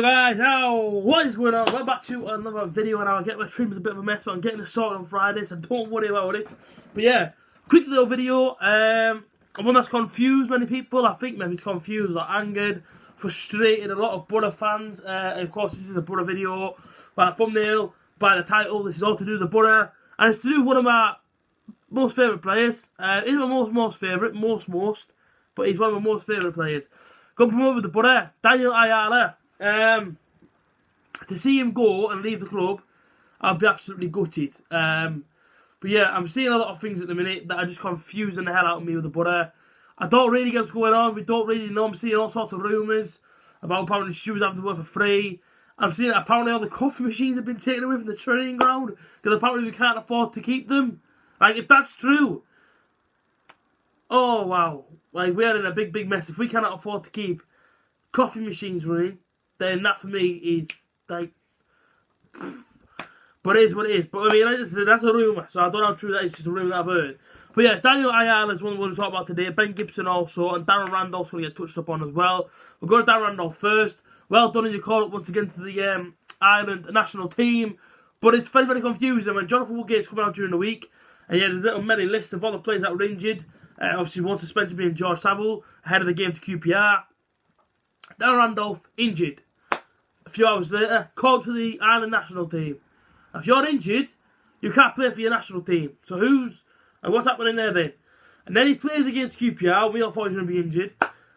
guys, what is going on? Welcome back to another video, and I'll get my stream is a bit of a mess, but I'm getting it sorted on Friday, so don't worry about it. But yeah, quick little video. One that's confused many people. I think maybe it's confused or angered, frustrated a lot of Boro fans. And of course, this is a Boro video by the thumbnail, by the title. This is all to do with the Boro, and it's to do with one of my most favourite players. He's my most favourite, but he's one of my most favourite players. Come promoted with the Boro, Ayala. To see him go and leave the club, I'll be absolutely gutted. But yeah, I'm seeing a lot of things at the minute that are just confusing the hell out of me with the Boro. I don't really get what's going on. We don't really know. I'm seeing all sorts of rumours about apparently shoes having to work for free. I'm seeing that apparently all the coffee machines have been taken away from the training ground because apparently we can't afford to keep them. Like, if that's true, oh wow, like we're in a big mess. If we cannot afford to keep coffee machines running, then that for me is like, but it is what it is. But I mean, like I said, that's a rumour, so I don't know how true that is. Just a rumour that I've heard. But yeah, Ayala is one we're going to talk about today. Ben Gibson also, and Darren Randolph's going to get touched upon as well. We'll go to Darren Randolph first. Well done in your call up once again to the Ireland national team, but it's very confusing when Jonathan Woodgate's coming out during the week, and yeah, there's a little many list of all the players that were injured. Obviously, one suspension being George Saville ahead of the game to QPR. Darren Randolph injured. A few hours later, called to the Ireland national team. If you're injured, you can't play for your national team. So what's happening there then? And then he plays against QPR. We all thought he was going to be injured.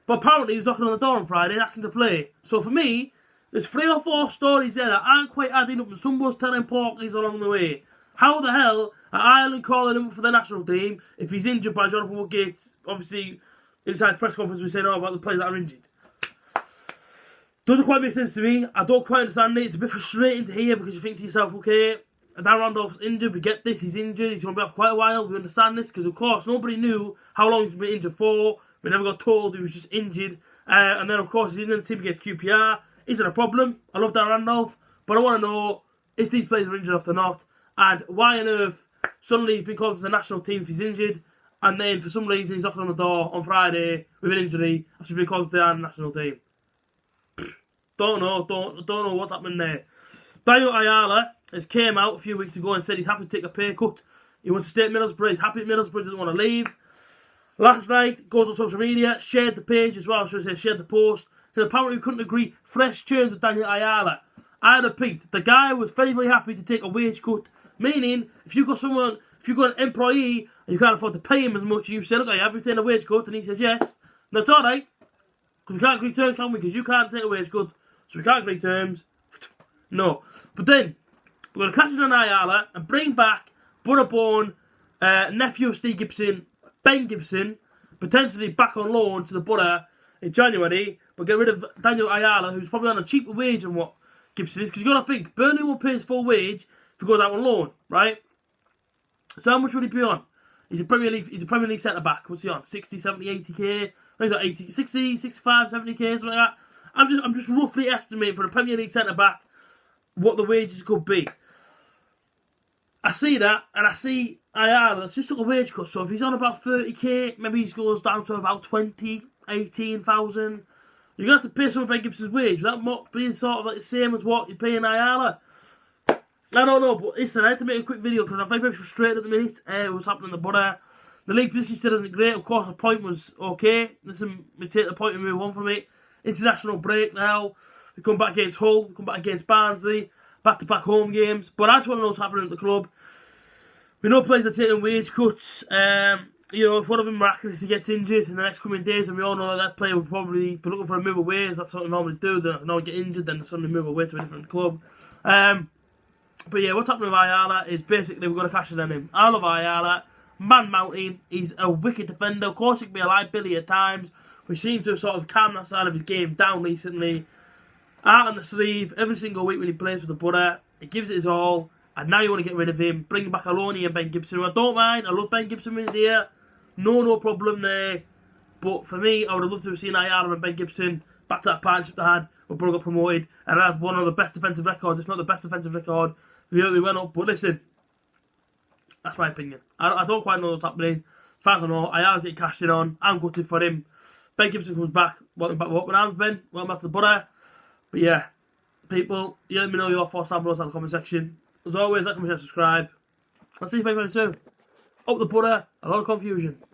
But apparently he was knocking on the door on Friday asking to play. So for me, there's 3 or 4 stories there that aren't quite adding up, and someone's telling porkies along the way. How the hell are Ireland calling him for the national team if he's injured by Jonathan Woodgate? Obviously, inside press conference we say no about the players that are injured. Doesn't quite make sense to me. I don't quite understand it. It's a bit frustrating to hear because you think to yourself, okay, Darren Randolph's injured, we get this, he's injured, he's going to be off quite a while, we understand this, because of course nobody knew how long he's been injured for. We never got told he was just injured. And then of course he's in the team against QPR. Is it a problem? I love Darren Randolph, but I want to know if these players are injured or not, and why on earth suddenly he's been called to the national team if he's injured, and then for some reason he's knocking on the door on Friday with an injury after being called to the Ireland national team. Don't know what's happening there. Daniel Ayala has came out a few weeks ago and said he's happy to take a pay cut. He wants to stay at Middlesbrough. He's happy at Middlesbrough, doesn't want to leave. Last night, goes on social media, shared the page as well, should I say, shared the post. Said apparently we couldn't agree fresh terms with Daniel Ayala. I repeat, the guy was very happy to take a wage cut. Meaning, if you've got an employee and you can't afford to pay him as much, you say, look, are you happy to take a wage cut? And he says yes. And that's alright. Because we can't agree terms, can we? Because you can't take a wage cut. So we can't agree terms. No. But then, we're going to cash in on Ayala and bring back Boro-born nephew of Steve Gibson, Ben Gibson, potentially back on loan to the Boro in January, but get rid of Daniel Ayala, who's probably on a cheaper wage than what Gibson is. Because you've got to think, Burnley will pay his full wage if he goes out on loan, right? So how much would he be on? He's a Premier League centre-back. What's he on? 60, 70, 80k? He's got 80, 60, 65, 70k, something like that. I'm just roughly estimating for a Premier League centre-back what the wages could be. I see that, and I see Ayala, that's just took a wage cut, so if he's on about 30k, maybe he goes down to about 20, 18,000. You're going to have to pay some of Ben Gibson's wage without not being sort of like the same as what you're paying Ayala. I don't know, but listen, I had to make a quick video because I'm very frustrated at the minute. What's happening in the Boro. The league position still isn't great. Of course, the point was okay. Listen, we take the point and move on from it. International break now. We come back against Hull. We come back against Barnsley. Back-to-back home games. But I just want to know what's happening at the club. We know players are taking wage cuts. If one of them miraculously gets injured in the next coming days, and we all know that player will probably be looking for a move away, as that's what they normally do. They don't get injured, then they suddenly move away to a different club. But yeah, what's happening with Ayala is basically we're going to cash in on him. I love Ayala. Man mountain. He's a wicked defender. Of course, he can be a liability at times. We seem to have sort of calmed that side of his game down recently. Out on the sleeve every single week when he plays for the Boro. He gives it his all. And now you want to get rid of him. Bring back Aloni and Ben Gibson. I don't mind. I love Ben Gibson when he's here. No problem there. But for me, I would have loved to have seen Ayala and Ben Gibson back to that partnership they had when Boro got promoted. And that's one of the best defensive records, if not the best defensive record. We went up. But listen, that's my opinion. I don't quite know what's happening. As far as I know, Ayala's getting cashed in on. I'm gutted for him. Ben Gibson comes back. Welcome back to Open Arms, Ben. Welcome back to the Boro. But yeah, people, you let me know your thoughts down below in the comment section. As always, like, comment, share, subscribe. I'll see you very, very soon. Up the butter, a lot of confusion.